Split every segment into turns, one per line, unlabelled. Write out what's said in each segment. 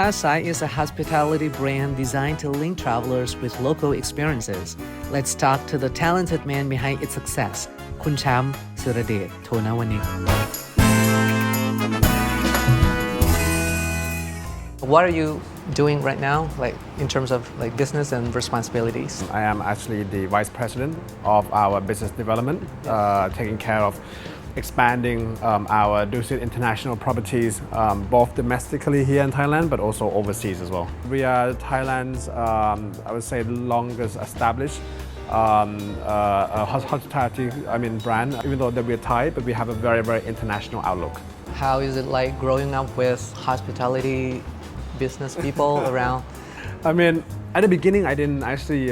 ASAI is a hospitality brand designed to link travelers with local experiences. Let's talk to the talented man behind its success, คุณแชมป์ SIRADEJ DONAVANIK. What are you doing right now, like in terms of like business and responsibilities?
I am actually the Vice President of our business development, taking care of expanding our Dusit international properties, both domestically here in Thailand, but also overseas as well. We are Thailand's, I would say, longest established hospitality, brand. Even though that we're Thai, but we have a very, very international outlook.
How is it like growing up with hospitality business people around?
At the beginning, I didn't actually,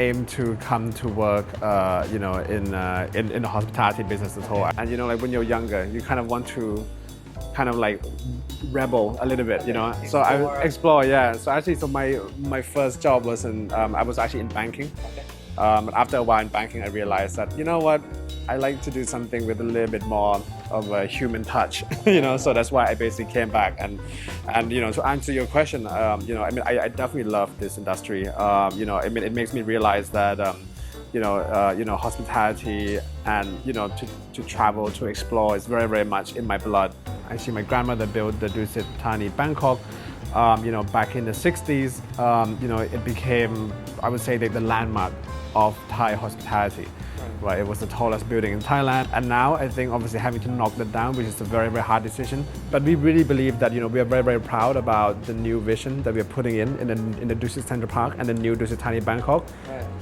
aim to come to work, in the hospitality business at all. And when you're younger, you kind of want to rebel a little bit, So I explore, yeah. So my first job was I was actually in banking. But after a while in banking, I realized that, I like to do something with a little bit more of a human touch, So that's why I basically came back. And to answer your question, I definitely love this industry. It makes me realize that, hospitality and, to travel, to explore is very, very much in my blood. Actually, my grandmother built the Dusit Thani Bangkok, back in the 60s. It became, I would say, the landmark of Thai hospitality. Right, it was the tallest building in Thailand, and now I think obviously having to knock that down, which is a very, very hard decision. But we really believe that we are very, very proud about the new vision that we are putting in the Dusit Central Park and the new Dusit Thani Bangkok,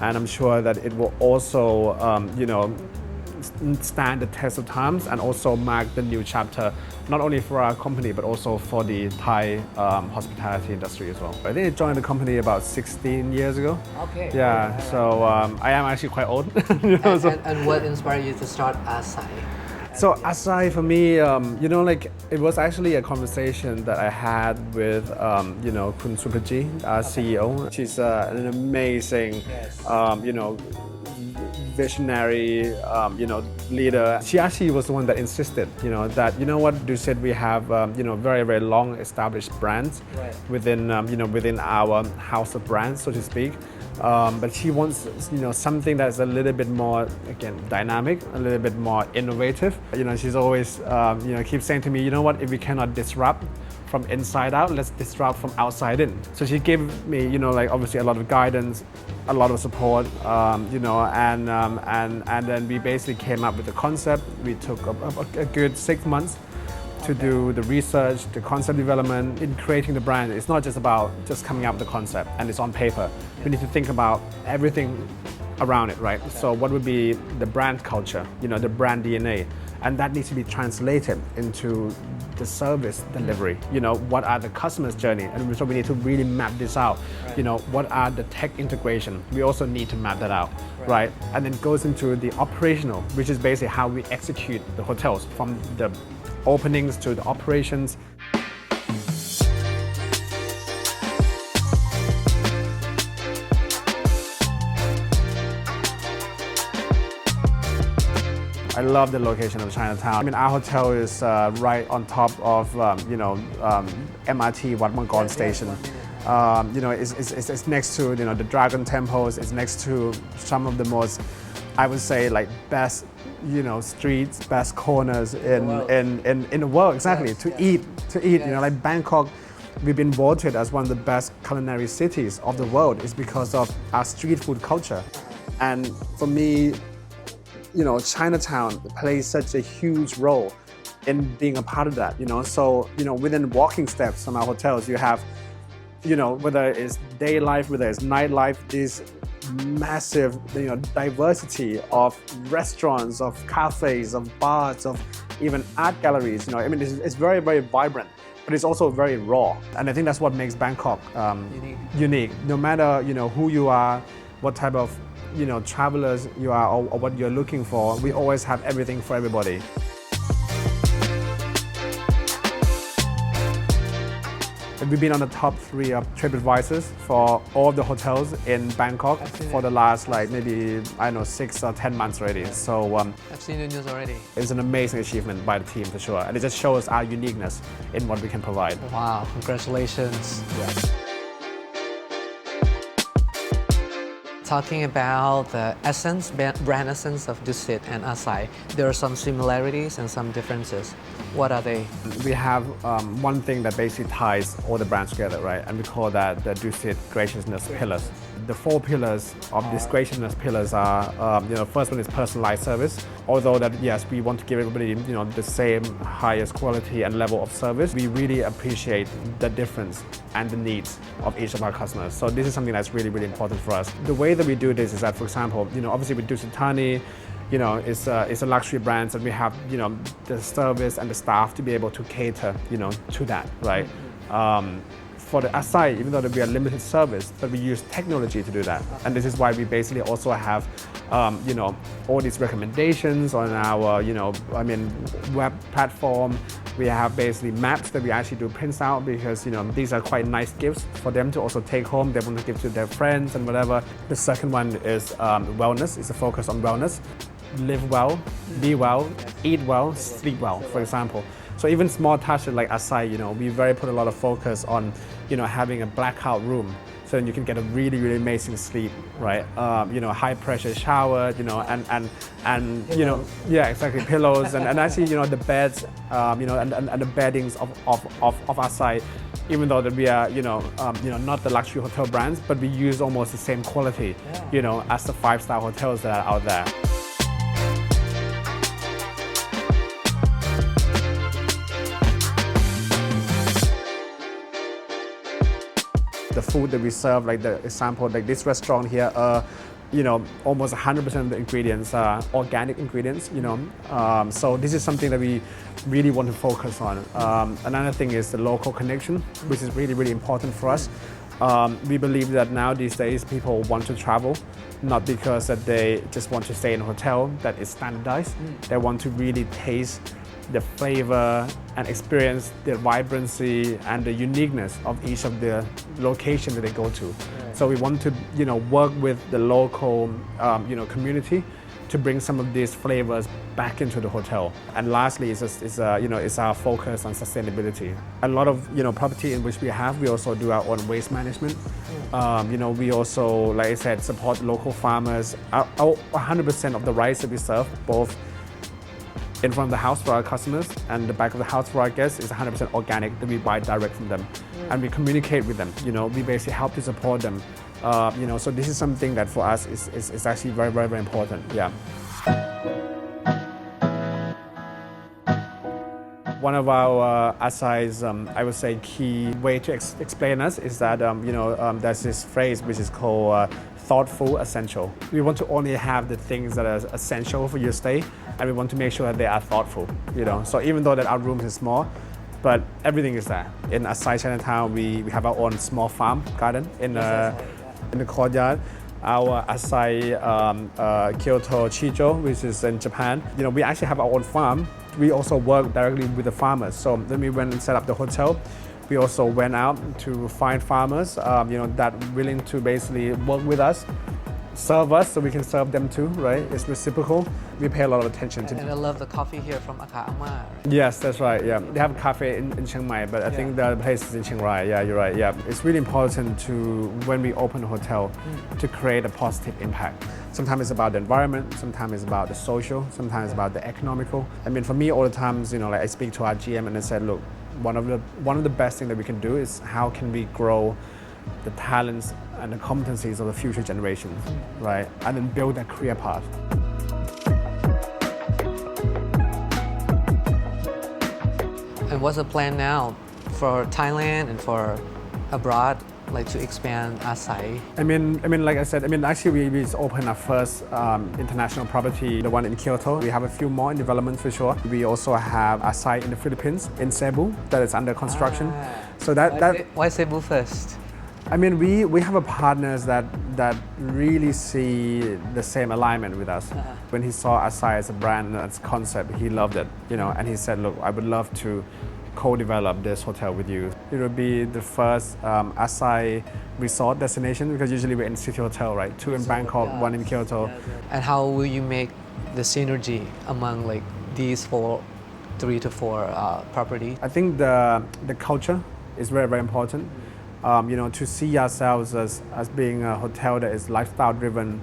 and I'm sure that it will also stand the test of times and also mark the new chapter, not only for our company but also for the Thai hospitality industry as well. I think I joined the company about 16 years ago.
Okay.
Yeah, so I am actually quite old.
And what inspired you to start ASAI?
So ASAI for me, it was actually a conversation that I had with, Kun Supaji, our CEO. She's an amazing, visionary, leader. She actually was the one that insisted, that Dusit, we have, very, very long established brands within our house of brands, so to speak. But she wants, something that's a little bit more, again, dynamic, a little bit more innovative. She's always, keeps saying to me, if we cannot disrupt from inside out, let's disrupt from outside in. So she gave me, obviously a lot of guidance, a lot of support, and then we basically came up with the concept. We took a good 6 months to do the research, the concept development. In creating the brand, it's not just about just coming up with the concept and it's on paper. We need to think about everything around it, right? So what would be the brand culture, the brand DNA, and that needs to be translated into the service delivery. What are the customer's journey? And so we need to really map this out. What are the tech integration? We also need to map that out, right? And then goes into the operational, which is basically how we execute the hotels from the openings to the operations. I love the location of Chinatown. Our hotel is right on top of, MRT Wat Mangkon station. It's next to, the Dragon Temples. It's next to some of the most, I would say, like best, streets, best corners in the world. Exactly. To eat. Like Bangkok, we've been voted as one of the best culinary cities of the world. It's because of our street food culture. And for me, Chinatown plays such a huge role in being a part of that, So, within walking steps from our hotels, you have, whether it's day life, whether it's nightlife, this massive, diversity of restaurants, of cafes, of bars, of even art galleries, it's very, very vibrant, but it's also very raw. And I think that's what makes Bangkok unique. No matter, who you are, what type of travelers you are or what you're looking for, we always have everything for everybody. We've been on the top 3 of TripAdvisors for all of the hotels in Bangkok for the last maybe, I don't know, 6 or 10 months already. So
I've seen the news already.
it's an amazing achievement by the team for sure. And it just shows our uniqueness in what we can provide.
Wow, congratulations.
Yeah.
Talking about the essence, brand essence of Dusit and ASAI, there are some similarities and some differences. What are they?
We have one thing that basically ties all the brands together, right? And we call that the Dusit graciousness pillars. The 4 pillars of these graciousness pillars are, first one is personalized service. Although that, yes, we want to give everybody, the same highest quality and level of service, we really appreciate the difference and the needs of each of our customers. So this is something that's really, really important for us. The way that we do this is that, for example, obviously with Dusit Thani, it's a luxury brand, and we have, the service and the staff to be able to cater, to that, right? For the ASAI, even though we are limited service, but we use technology to do that. And this is why we basically also have, all these recommendations on our, web platform. We have basically maps that we actually do prints out because, these are quite nice gifts for them to also take home. They want to give to their friends and whatever. The second one is wellness. It's a focus on wellness. Live well, be well, eat well, sleep well, for example. So even small touches like ASAI, we put a lot of focus on, having a blackout room so then you can get a really, really amazing sleep, right? High pressure shower, and yeah, exactly, pillows and actually, the beds, and the beddings of ASAI, even though that we are, not the luxury hotel brands, but we use almost the same quality, as the 5-star hotels that are out there. The food that we serve, like the example, like this restaurant here, almost 100% of the ingredients are organic ingredients, so this is something that we really want to focus on. Another thing is the local connection, which is really, really important for us. We believe that now these days people want to travel, not because that they just want to stay in a hotel that is standardized. They want to really taste the flavor and experience the vibrancy and the uniqueness of each of the locations that they go to. Right. So we want to, work with the local, community to bring some of these flavors back into the hotel. And lastly, is our focus on sustainability. A lot of, property in which we also do our own waste management. We also, like I said, support local farmers. 100% of the rice that we serve, both in front of the house for our customers and the back of the house for our guests, is 100% organic that we buy direct from them. And we communicate with them, we basically help to support them. So this is something that for us is actually very, very, very important, yeah. One of our ASAI's, I would say, key way to explain us is that, there's this phrase which is called thoughtful essential. We want to only have the things that are essential for your stay, and we want to make sure that they are thoughtful, So even though that our room is small, but everything is there. In ASAI Chinatown, we have our own small farm garden in the courtyard. Our ASAI Kyoto Chijo, which is in Japan, we actually have our own farm. We also work directly with the farmers. So when we went and set up the hotel, we also went out to find farmers, that willing to basically work with us, serve us so we can serve them too, right? It's reciprocal. We pay a lot of attention to.
And I love the coffee here from Akama. Right?
Yes, that's right, yeah. They have a cafe in Chiang Mai, but I think the place is in Chiang Rai. Yeah, you're right, yeah. It's really important to, when we open a hotel, to create a positive impact. Sometimes it's about the environment, sometimes it's about the social, sometimes it's about the economical. I mean, for me, all the times, I speak to our GM and I said, look, one of the best things that we can do is how can we grow the talents and the competencies of the future generations, right? And then build that career path.
And what's the plan now for Thailand and for abroad, like to expand ASAI?
I mean, like I said, actually we just opened our first international property, the one in Kyoto. We have a few more in development for sure. We also have a site in the Philippines, in Cebu, that is under construction. So
why Cebu first?
We have a partners that really see the same alignment with us. When he saw ASAI as a brand and as a concept, he loved it, and he said, look, I would love to co-develop this hotel with you. It will be the first ASAI resort destination because usually we're in city hotel, right? 2 in Bangkok, 1 in Kyoto.
And how will you make the synergy among like these 3 to 4 properties?
I think the culture is very, very important. To see ourselves as being a hotel that is lifestyle driven,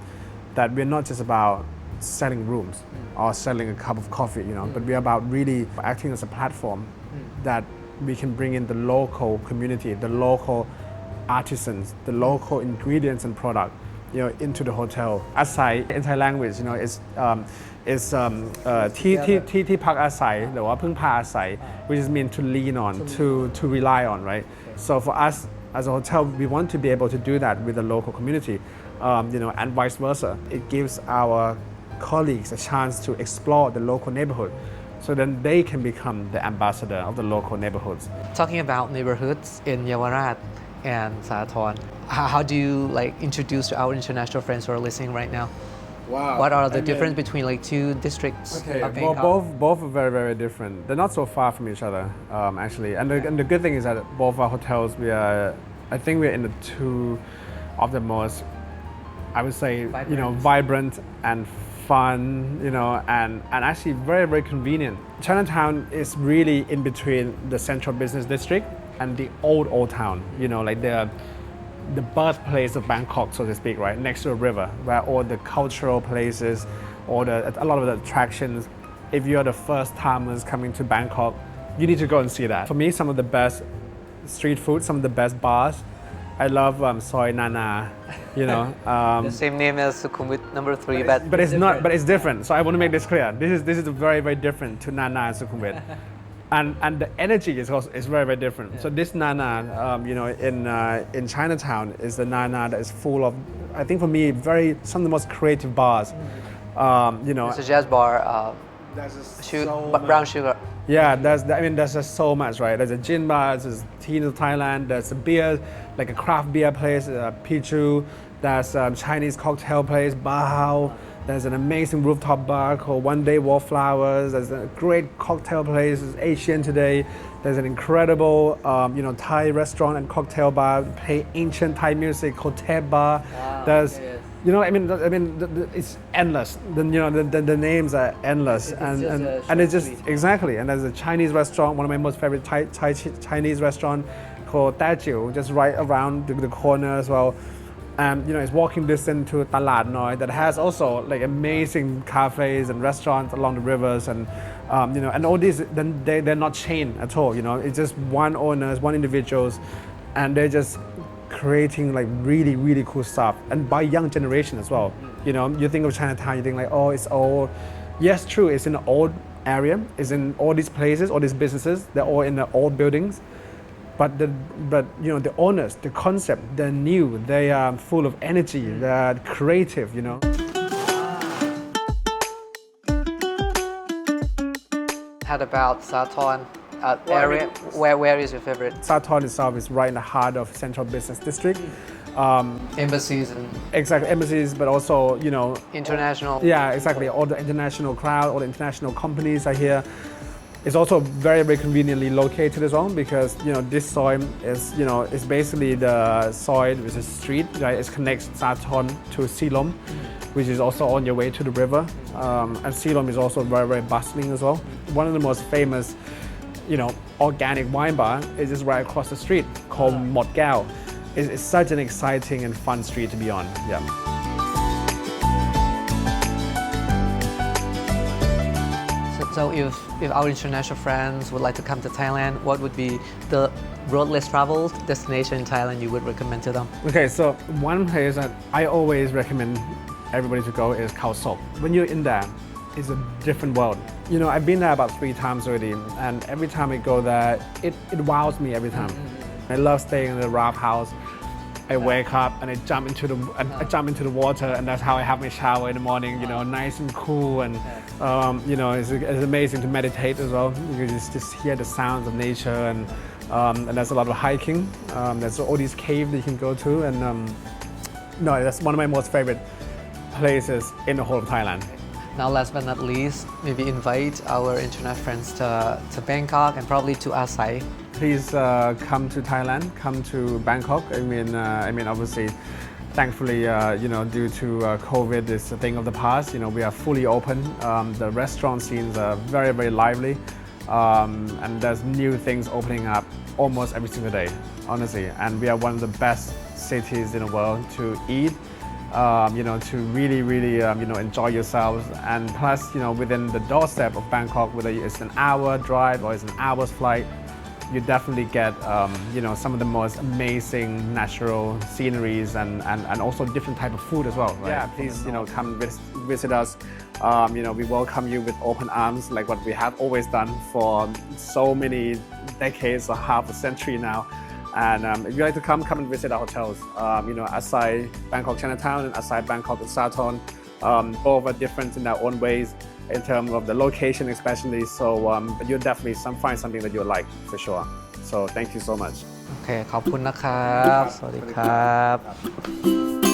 that we're not just about selling rooms or selling a cup of coffee, but we're about really acting as a platform that we can bring in the local community, the local artisans, the local ingredients and product, into the hotel. ASAI in Thai language, isที่พักอาศัยหรือว่าพึ่งพาอาศัย which is mean to lean on, to rely on, right? So for us as a hotel, we want to be able to do that with the local community, and vice versa. It gives our colleagues a chance to explore the local neighborhood, so then they can become the ambassador of the local neighborhoods.
Talking about neighborhoods in Yawarat and Sathorn, how do you introduce to our international friends who are listening right now?
Wow.
What are the difference between 2 districts of Bangkok?
Both are very, very different. They're not so far from each other, actually. And the good thing is that both our hotels, I think we're in the 2 of the most, I would say, vibrant and fun, and actually very, very convenient. Chinatown is really in between the central business district and the old town, the birthplace of Bangkok, so to speak, right, next to a river, where all the cultural places, a lot of the attractions. If you're the first timers coming to Bangkok, you need to go and see that. For me, some of the best street food, some of the best bars. I love Soy Nana,
The same name as Sukhumvit number 3,
but it's not. But it's different. So I want to make this clear. This is very, very different to Nana and Sukhumvit. And the energy is very, very different. So this Nana, in Chinatown, is the Nana that is full of, I think for me, some of the most creative bars.
It's a jazz bar, brown sugar.
Yeah, there's just so much, right? There's a gin bar, there's tea in Thailand, there's a beer, like a craft beer place, Pichu, there's a Chinese cocktail place, Bahao. There's an amazing rooftop bar called One Day Wallflowers. There's a great cocktail place, Asian Today. There's an incredible, Thai restaurant and cocktail bar, play ancient Thai music, hotel bar.
Wow,
there's,
yes.
it's endless. The names are endless, and it's just exactly. And there's a Chinese restaurant, one of my most favorite Thai Chinese restaurant called Tajiu, just right around the corner as well. It's walking distance to Talat Noi that has also amazing cafes and restaurants along the rivers, and all these, then they're not chain at all. It's just one owners, one individuals, and they're just creating really, really cool stuff, and by young generation as well. You think of Chinatown, you think it's old. Yes, true, it's in an old area, it's in all these places, all these businesses, they're all in the old buildings. But the owners, the concept, they're new, they are full of energy, they're creative,
How about Sathorn area? Where is your favorite?
Sathorn itself is right in the heart of Central Business District.
Embassies and
Exactly, embassies, but also,
international.
Yeah, exactly. All the international crowd, all the international companies are here. It's also very, very conveniently located as well because, this soil is basically the soil, which is street, right? It connects Sathorn to Silom, which is also on your way to the river. And Silom is also very, very bustling as well. One of the most famous, organic wine bar is just right across the street called Mot Gao. It's such an exciting and fun street to be on. Yeah.
So if our international friends would like to come to Thailand, what would be the roadless travel destination in Thailand you would recommend to them?
Okay, so one place that I always recommend everybody to go is Khao Sok. When you're in there, it's a different world. I've been there about 3 times already, and every time I go there, it wows me every time. I love staying in the raft house. I wake up and I jump into the water, and that's how I have my shower in the morning. Nice and cool, and it's amazing to meditate as well. You can just hear the sounds of nature, and there's a lot of hiking. There's all these caves that you can go to, and that's one of my most favorite places in the whole of Thailand.
Now, last but not least, maybe invite our internet friends to Bangkok and probably to ASAI.
Please come to Thailand, come to Bangkok. Obviously, thankfully, due to COVID, it's a thing of the past. We are fully open. The restaurant scenes are very, very lively, and there's new things opening up almost every single day, honestly. And we are one of the best cities in the world to eat. To really, really, enjoy yourselves. And plus, within the doorstep of Bangkok, whether it's an hour drive or it's an hour's flight, you definitely get, some of the most amazing natural sceneries and also different type of food as well. Right? Yeah, please, come visit us. We welcome you with open arms, like what we have always done for so many decades or half a century now. And if you'd like to come and visit our hotels. ASAI Bangkok Chinatown and ASAI Bangkok and Sathorn, both are different in their own ways in terms of the location especially. So but you'll definitely find something that you'll like for sure. So thank you so much.
โอเคขอบคุณนะครับ สวัสดีครับ